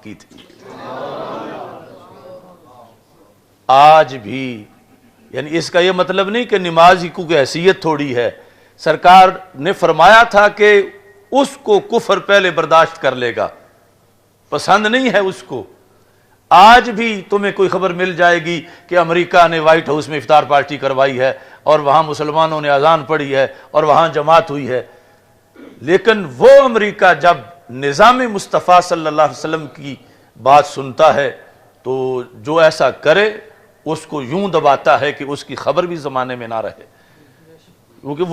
کی تھی. آج بھی یعنی اس کا یہ مطلب نہیں کہ نماز کی کوئی حیثیت تھوڑی ہے. سرکار نے فرمایا تھا کہ اس کو کفر پہلے برداشت کر لے گا, پسند نہیں ہے اس کو. آج بھی تمہیں کوئی خبر مل جائے گی کہ امریکہ نے وائٹ ہاؤس میں افطار پارٹی کروائی ہے اور وہاں مسلمانوں نے اذان پڑھی ہے اور وہاں جماعت ہوئی ہے, لیکن وہ امریکہ جب نظام مصطفیٰ صلی اللہ علیہ وسلم کی بات سنتا ہے تو جو ایسا کرے اس کو یوں دباتا ہے کہ اس کی خبر بھی زمانے میں نہ رہے, کیونکہ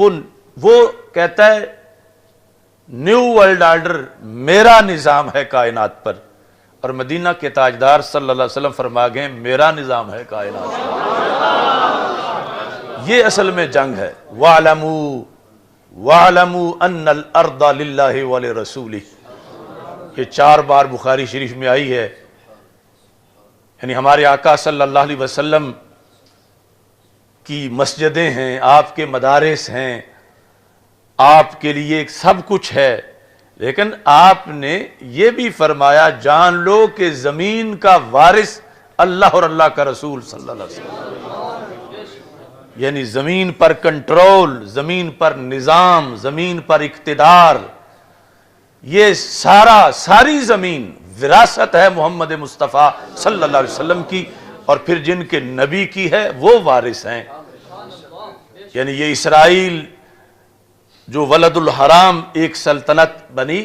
وہ کہتا ہے نیو ورلڈ آرڈر میرا نظام ہے کائنات پر, اور مدینہ کے تاجدار صلی اللہ علیہ وسلم فرما گئے میرا نظام ہے کائنات پر. یہ اصل میں جنگ ہے. وَاعْلَمُوا أَنَّ الْأَرْضَ لِلَّهِ وَلِرَسُولِهِ, یہ 4 بار بخاری شریف میں آئی ہے. یعنی ہمارے آقا صلی اللہ علیہ وسلم کی مسجدیں ہیں, آپ کے مدارس ہیں, آپ کے لیے سب کچھ ہے, لیکن آپ نے یہ بھی فرمایا جان لو کہ زمین کا وارث اللہ اور اللہ کا رسول صلی اللہ علیہ وسلم. یعنی زمین پر کنٹرول, زمین پر نظام, زمین پر اقتدار, یہ ساری زمین وراثت ہے محمد مصطفیٰ صلی اللہ علیہ وسلم کی, اور پھر جن کے نبی کی ہے وہ وارث ہیں. یعنی یہ اسرائیل جو ولد الحرام ایک سلطنت بنی,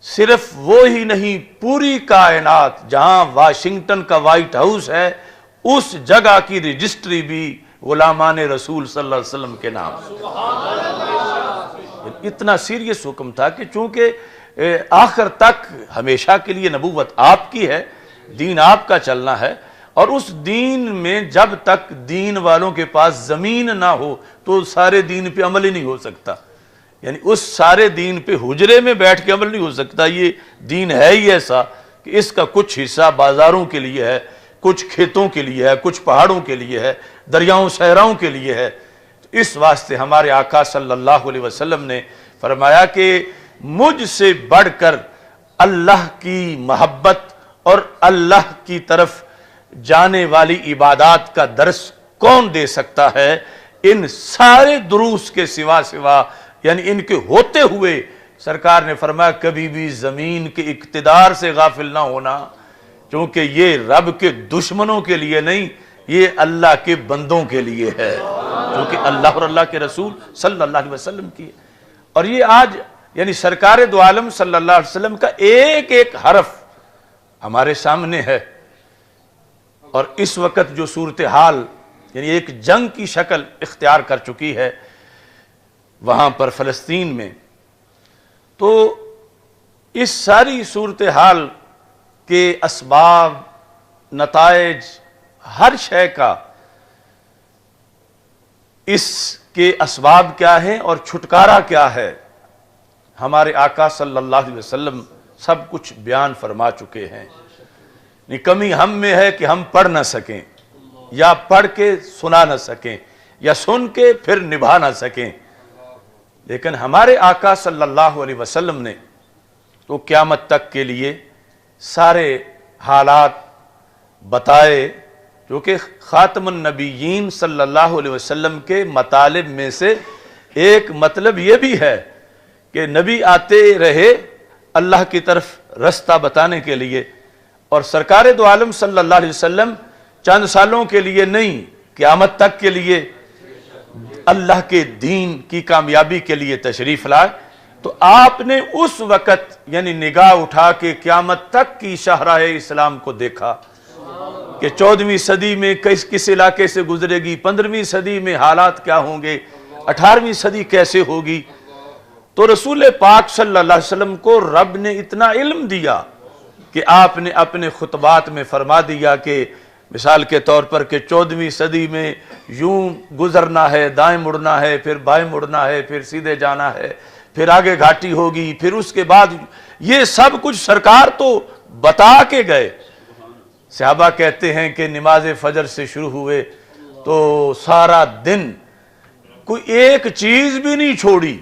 صرف وہ ہی نہیں, پوری کائنات جہاں واشنگٹن کا وائٹ ہاؤس ہے اس جگہ کی رجسٹری بھی غلامان رسول صلی اللہ علیہ وسلم کے نام. اتنا سیریس حکم تھا کہ چونکہ آخر تک ہمیشہ کے لیے نبوت آپ کی ہے, دین آپ کا چلنا ہے, اور اس دین میں جب تک دین والوں کے پاس زمین نہ ہو تو سارے دین پہ عمل ہی نہیں ہو سکتا. یعنی اس سارے دین پہ حجرے میں بیٹھ کے عمل نہیں ہو سکتا. یہ دین ہے ہی ایسا کہ اس کا کچھ حصہ بازاروں کے لیے ہے, کچھ کھیتوں کے لیے ہے, کچھ پہاڑوں کے لیے ہے, دریاؤں صحراؤں کے لیے ہے. اس واسطے ہمارے آقا صلی اللہ علیہ وسلم نے فرمایا کہ مجھ سے بڑھ کر اللہ کی محبت اور اللہ کی طرف جانے والی عبادات کا درس کون دے سکتا ہے ان سارے دروس کے سوا, یعنی ان کے ہوتے ہوئے. سرکار نے فرمایا کبھی بھی زمین کے اقتدار سے غافل نہ ہونا, کیونکہ یہ رب کے دشمنوں کے لیے نہیں, یہ اللہ کے بندوں کے لیے ہے, کیونکہ اللہ اور اللہ کے رسول صلی اللہ علیہ وسلم کی ہے. اور یہ آج یعنی سرکار دو عالم صلی اللہ علیہ وسلم کا ایک ایک حرف ہمارے سامنے ہے. اور اس وقت جو صورتحال یعنی ایک جنگ کی شکل اختیار کر چکی ہے وہاں پر فلسطین میں, تو اس ساری صورتحال کے اسباب, نتائج, ہر شے کا اس کے اسباب کیا ہیں اور چھٹکارا کیا ہے, ہمارے آقا صلی اللہ علیہ وسلم سب کچھ بیان فرما چکے ہیں. کمی ہم میں ہے کہ ہم پڑھ نہ سکیں, یا پڑھ کے سنا نہ سکیں, یا سن کے پھر نبھا نہ سکیں. لیکن ہمارے آقا صلی اللہ علیہ وسلم نے تو قیامت تک کے لیے سارے حالات بتائے, جو کہ خاتم النبیین صلی اللہ علیہ وسلم کے مطالب میں سے ایک مطلب یہ بھی ہے کہ نبی آتے رہے اللہ کی طرف رستہ بتانے کے لیے, اور سرکار دو عالم صلی اللہ علیہ وسلم چند سالوں کے لیے نہیں, قیامت تک کے لیے اللہ کے دین کی کامیابی کے لیے تشریف لائے. تو آپ نے اس وقت یعنی نگاہ اٹھا کے قیامت تک کی شاہراہ اسلام کو دیکھا کہ 14ویں صدی میں کس علاقے سے گزرے گی, 15ویں صدی میں حالات کیا ہوں گے, 18ویں صدی کیسے ہوگی. تو رسول پاک صلی اللہ علیہ وسلم کو رب نے اتنا علم دیا کہ آپ نے اپنے خطبات میں فرما دیا کہ مثال کے طور پر کہ 14ویں صدی میں یوں گزرنا ہے, دائیں مڑنا ہے, پھر بائیں مڑنا ہے, پھر سیدھے جانا ہے, پھر آگے گھاٹی ہوگی, پھر اس کے بعد یہ سب کچھ سرکار تو بتا کے گئے. صحابہ کہتے ہیں کہ نماز فجر سے شروع ہوئے تو سارا دن کوئی ایک چیز بھی نہیں چھوڑی,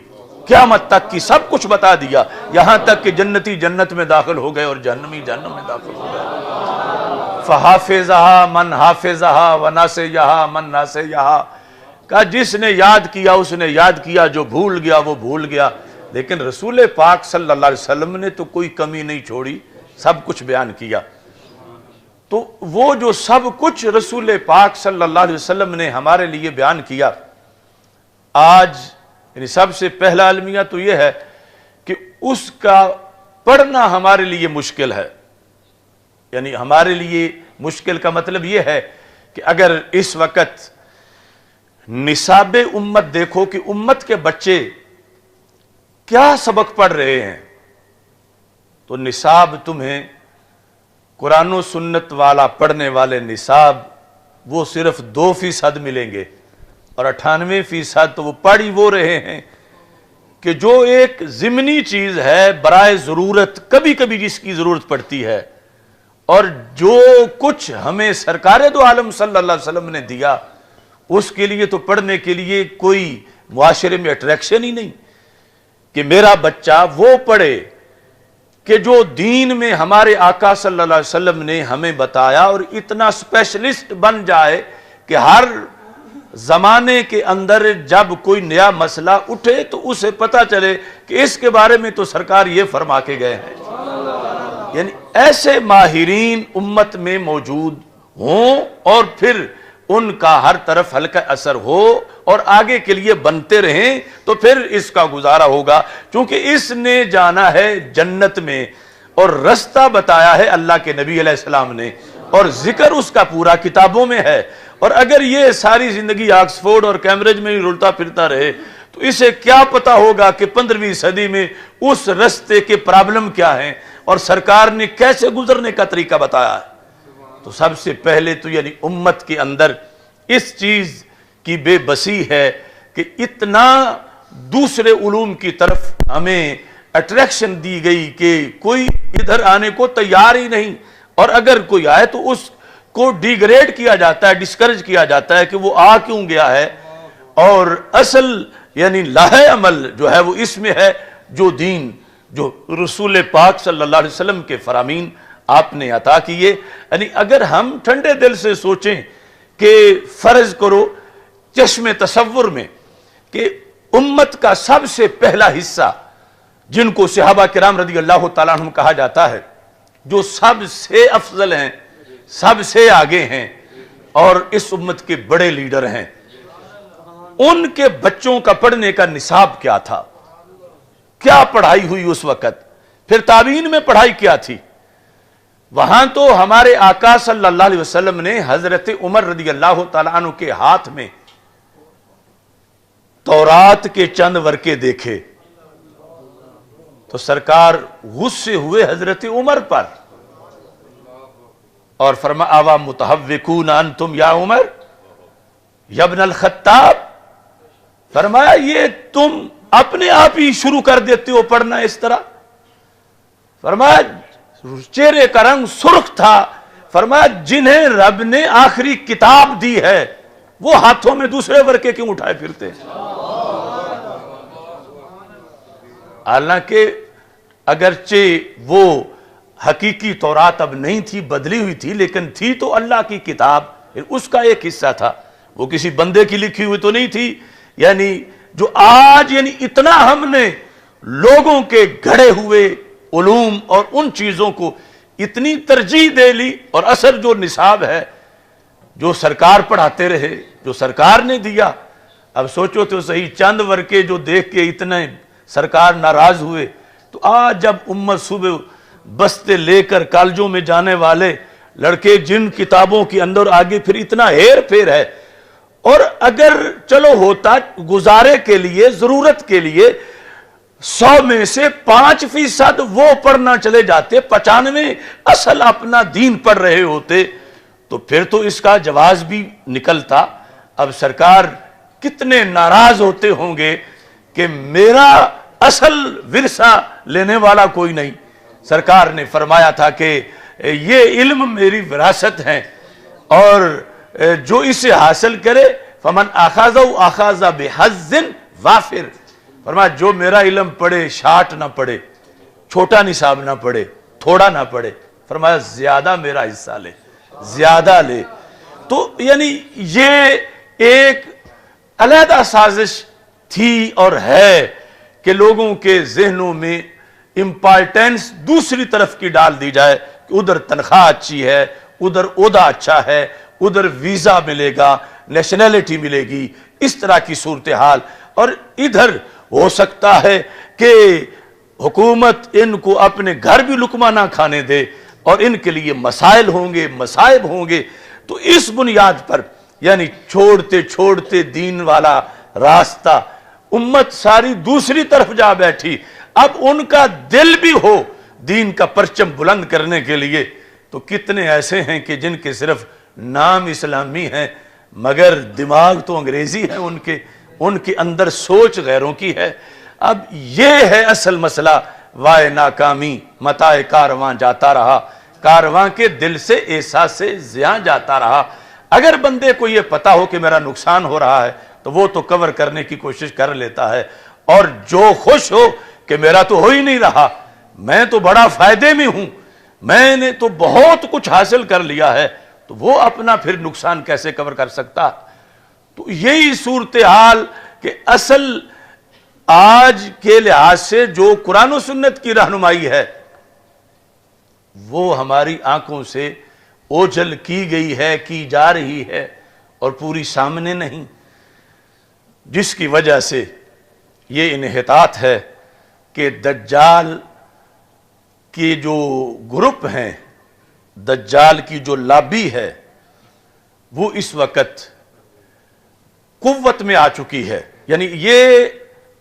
قیامت تک کی سب کچھ بتا دیا، یہاں تک کہ جنتی جنت میں داخل ہو گئے اور جہنمی جہنم میں داخل ہو گئے۔ فحافظھا من حافظھا وناسیھا من ناسیھا، کہا جس نے یاد کیا اس نے یاد کیا، جو بھول گیا وہ بھول گیا۔ لیکن رسول پاک صلی اللہ علیہ وسلم نے تو کوئی کمی نہیں چھوڑی، سب کچھ بیان کیا۔ تو وہ جو سب کچھ رسول پاک صلی اللہ علیہ وسلم نے ہمارے لیے بیان کیا، آج یعنی سب سے پہلا المیہ تو یہ ہے کہ اس کا پڑھنا ہمارے لیے مشکل ہے۔ یعنی ہمارے لیے مشکل کا مطلب یہ ہے کہ اگر اس وقت نصاب امت دیکھو کہ امت کے بچے کیا سبق پڑھ رہے ہیں، تو نصاب تمہیں قرآن و سنت والا پڑھنے والے نصاب وہ صرف 2% ملیں گے، اور 98% تو وہ پڑھ ہی وہ رہے ہیں کہ جو ایک ضمنی چیز ہے برائے ضرورت، کبھی کبھی جس کی ضرورت پڑتی ہے، اور جو کچھ ہمیں سرکار دو عالم صلی اللہ علیہ وسلم نے دیا اس کے لیے تو پڑھنے کے لیے کوئی معاشرے میں اٹریکشن ہی نہیں کہ میرا بچہ وہ پڑھے کہ جو دین میں ہمارے آقا صلی اللہ علیہ وسلم نے ہمیں بتایا، اور اتنا اسپیشلسٹ بن جائے کہ ہر زمانے کے اندر جب کوئی نیا مسئلہ اٹھے تو اسے پتہ چلے کہ اس کے بارے میں تو سرکار یہ فرما کے گئے ہیں۔ یعنی ایسے ماہرین امت میں موجود ہوں اور پھر ان کا ہر طرف ہلکا اثر ہو اور آگے کے لیے بنتے رہیں، تو پھر اس کا گزارا ہوگا، چونکہ اس نے جانا ہے جنت میں اور رستہ بتایا ہے اللہ کے نبی علیہ السلام نے، اور ذکر اس کا پورا کتابوں میں ہے۔ اور اگر یہ ساری زندگی آکسفورڈ اور کیمبرج میں ہی رلتا پھرتا رہے تو اسے کیا پتا ہوگا کہ 15ویں صدی میں اس رستے کے پرابلم کیا ہیں اور سرکار نے کیسے گزرنے کا طریقہ بتایا ہے۔ تو سب سے پہلے تو یعنی امت کے اندر اس چیز کی بے بسی ہے کہ اتنا دوسرے علوم کی طرف ہمیں اٹریکشن دی گئی کہ کوئی ادھر آنے کو تیار ہی نہیں، اور اگر کوئی آئے تو اس کو ڈیگریڈ کیا جاتا ہے، ڈسکریج کیا جاتا ہے کہ وہ آ کیوں گیا ہے، اور اصل یعنی لاہ عمل جو ہے وہ اس میں ہے جو دین جو رسول پاک صلی اللہ علیہ وسلم کے فرامین آپ نے عطا کیے۔ یعنی اگر ہم ٹھنڈے دل سے سوچیں کہ فرض کرو چشم تصور میں کہ امت کا سب سے پہلا حصہ جن کو صحابہ کرام رضی اللہ تعالیٰ عنہم کہا جاتا ہے، جو سب سے افضل ہیں، سب سے آگے ہیں اور اس امت کے بڑے لیڈر ہیں، ان کے بچوں کا پڑھنے کا نصاب کیا تھا، کیا پڑھائی ہوئی اس وقت، پھر تابعین میں پڑھائی کیا تھی۔ وہاں تو ہمارے آقا صلی اللہ علیہ وسلم نے حضرت عمر رضی اللہ تعالیٰ عنہ کے ہاتھ میں تورات کے چند ورقے دیکھے تو سرکار غصے ہوئے حضرت عمر پر اور فرمایا اوا متحوکون انتم یا عمر یا ابن الخطاب، فرمایا یہ تم اپنے آپ ہی شروع کر دیتے ہو پڑھنا اس طرح۔ فرمایا چہرے کا رنگ سرخ تھا، فرمایا جنہیں رب نے آخری کتاب دی ہے وہ ہاتھوں میں دوسرے ورقے کیوں اٹھائے پھرتے ہیں؟ حالانکہ اگرچہ وہ حقیقی تورات اب نہیں تھی، بدلی ہوئی تھی، لیکن تھی تو اللہ کی کتاب، اس کا ایک حصہ تھا، وہ کسی بندے کی لکھی ہوئی تو نہیں تھی۔ یعنی جو آج یعنی اتنا ہم نے لوگوں کے گھڑے ہوئے علوم اور ان چیزوں کو اتنی ترجیح دے لی، اور اثر جو نصاب ہے جو سرکار پڑھاتے رہے، جو سرکار نے دیا، اب سوچو تو صحیح چند ورقے جو دیکھ کے اتنے سرکار ناراض ہوئے، تو آج جب امت صبح بستے لے کر کالجوں میں جانے والے لڑکے جن کتابوں کے اندر آگے پھر اتنا ہیر پھیر ہے، اور اگر چلو ہوتا گزارے کے لیے ضرورت کے لیے 100 میں سے 5% وہ پڑھنا چلے جاتے، 95 اصل اپنا دین پڑھ رہے ہوتے، تو پھر تو اس کا جواز بھی نکلتا۔ اب سرکار کتنے ناراض ہوتے ہوں گے کہ میرا اصل ورثہ لینے والا کوئی نہیں۔ سرکار نے فرمایا تھا کہ یہ علم میری وراثت ہے، اور جو اسے حاصل کرے فمن اخذہ اخذ بحظ وافر، فرمایا جو میرا علم پڑھے شاٹ نہ پڑھے، چھوٹا نصاب نہ پڑھے، تھوڑا نہ پڑھے، فرمایا زیادہ میرا حصہ لے، زیادہ لے۔ تو یعنی یہ ایک علیحدہ سازش تھی اور ہے کہ لوگوں کے ذہنوں میں امپارٹینس دوسری طرف کی ڈال دی جائے کہ ادھر تنخواہ اچھی ہے، ادھر عہدہ اچھا ہے، ادھر ویزا ملے گا، نیشنلٹی ملے گی، اس طرح کی صورتحال، اور ادھر ہو سکتا ہے کہ حکومت ان کو اپنے گھر بھی لقمہ نہ کھانے دے اور ان کے لیے مسائل ہوں گے، مصائب ہوں گے۔ تو اس بنیاد پر یعنی چھوڑتے چھوڑتے دین والا راستہ امت ساری دوسری طرف جا بیٹھی، اب ان کا دل بھی ہو دین کا پرچم بلند کرنے کے لیے۔ تو کتنے ایسے ہیں کہ جن کے صرف نام اسلامی ہیں مگر دماغ تو انگریزی ہے، ان کے اندر سوچ غیروں کی ہے۔ اب یہ ہے اصل مسئلہ، وائے ناکامی متاع کارواں جاتا رہا، کارواں کے دل سے احساس سے زیاں جاتا رہا۔ اگر بندے کو یہ پتا ہو کہ میرا نقصان ہو رہا ہے تو وہ تو کور کرنے کی کوشش کر لیتا ہے، اور جو خوش ہو کہ میرا تو ہو ہی نہیں رہا، میں تو بڑا فائدے میں ہوں، میں نے تو بہت کچھ حاصل کر لیا ہے، تو وہ اپنا پھر نقصان کیسے کور کر سکتا؟ تو یہی صورتحال کہ اصل آج کے لحاظ سے جو قرآن و سنت کی رہنمائی ہے وہ ہماری آنکھوں سے اوجھل کی گئی ہے، کی جا رہی ہے، اور پوری سامنے نہیں، جس کی وجہ سے یہ انحطاط ہے کہ دجال کی جو گروپ ہیں، دجال کی جو لابی ہے، وہ اس وقت قوت میں آ چکی ہے۔ یعنی یہ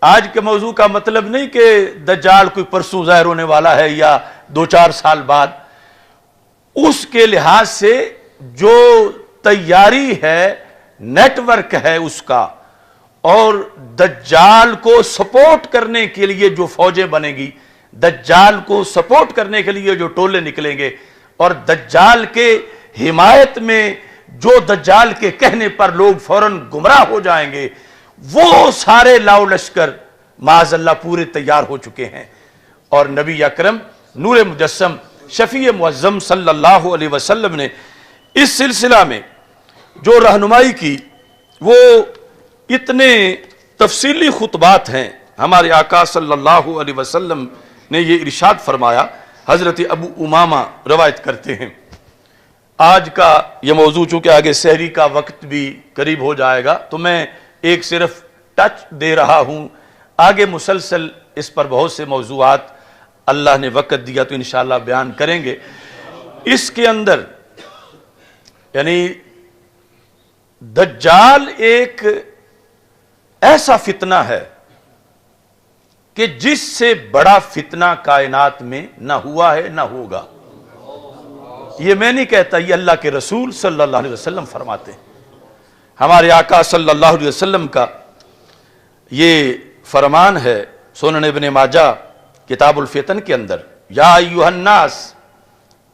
آج کے موضوع کا مطلب نہیں کہ دجال کوئی پرسوں ظاہر ہونے والا ہے یا 2-4 سال بعد، اس کے لحاظ سے جو تیاری ہے، نیٹ ورک ہے اس کا، اور دجال کو سپورٹ کرنے کے لیے جو فوجیں بنے گی، دجال کو سپورٹ کرنے کے لیے جو ٹولے نکلیں گے، اور دجال کے حمایت میں جو دجال کے کہنے پر لوگ فوراً گمراہ ہو جائیں گے، وہ سارے لاؤ لشکر معاذ اللہ پورے تیار ہو چکے ہیں۔ اور نبی اکرم نور مجسم شفیع معظم صلی اللہ علیہ وسلم نے اس سلسلہ میں جو رہنمائی کی، وہ اتنے تفصیلی خطبات ہیں۔ ہمارے آقا صلی اللہ علیہ وسلم نے یہ ارشاد فرمایا، حضرت ابو امامہ روایت کرتے ہیں۔ آج کا یہ موضوع چونکہ آگے سحری کا وقت بھی قریب ہو جائے گا تو میں ایک صرف ٹچ دے رہا ہوں، آگے مسلسل اس پر بہت سے موضوعات اللہ نے وقت دیا تو انشاءاللہ بیان کریں گے۔ اس کے اندر یعنی دجال ایک ایسا فتنہ ہے کہ جس سے بڑا فتنہ کائنات میں نہ ہوا ہے نہ ہوگا۔ یہ میں نہیں کہتا، یہ اللہ کے رسول صلی اللہ علیہ وسلم فرماتے ہیں۔ ہمارے آقا صلی اللہ علیہ وسلم کا یہ فرمان ہے سنن ابن ماجہ کتاب الفتن کے اندر، یا ایھا الناس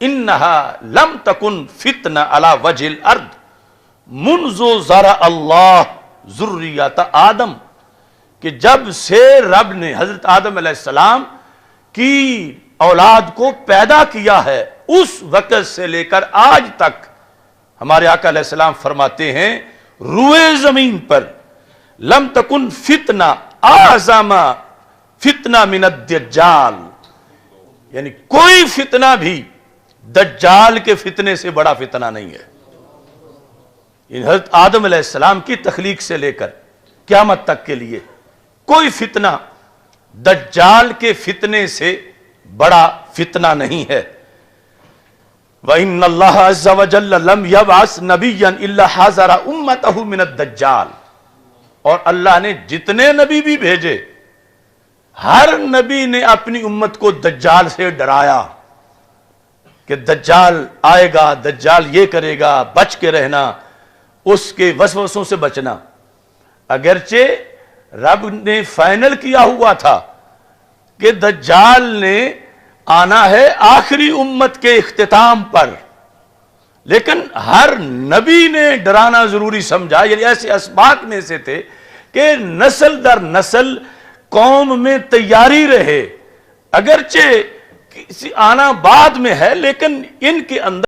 انہا لم تکن فتنہ علی وجہ الارض منذ زرع اللہ ذریۃ آدم، کہ جب سے رب نے حضرت آدم علیہ السلام کی اولاد کو پیدا کیا ہے اس وقت سے لے کر آج تک، ہمارے آقا علیہ السلام فرماتے ہیں روئے زمین پر لم تکن فتنہ اعظم فتنہ من الدجال، یعنی کوئی فتنہ بھی دجال کے فتنے سے بڑا فتنہ نہیں ہے۔ حضرت آدم علیہ السلام کی تخلیق سے لے کر قیامت تک کے لیے کوئی فتنہ دجال کے فتنے سے بڑا فتنہ نہیں ہے۔ وَإِنَّ اللَّهَ عَزَّ وَجَلَّ لَمْ يَبْعَثْ نَبِيًّا إِلَّا حَذَرَ أُمَّتَهُ مِنَ الدَّجَّالِ، اور اللہ نے جتنے نبی بھی بھیجے ہر نبی نے اپنی امت کو دجال سے ڈرایا کہ دجال آئے گا، دجال یہ کرے گا، بچ کے رہنا، اس کے وسوسوں سے بچنا۔ اگرچہ رب نے فائنل کیا ہوا تھا کہ دجال نے آنا ہے آخری امت کے اختتام پر، لیکن ہر نبی نے ڈرانا ضروری سمجھا، یعنی ایسے اسباق میں سے تھے کہ نسل در نسل قوم میں تیاری رہے، اگرچہ کسی آنا بعد میں ہے لیکن ان کے اندر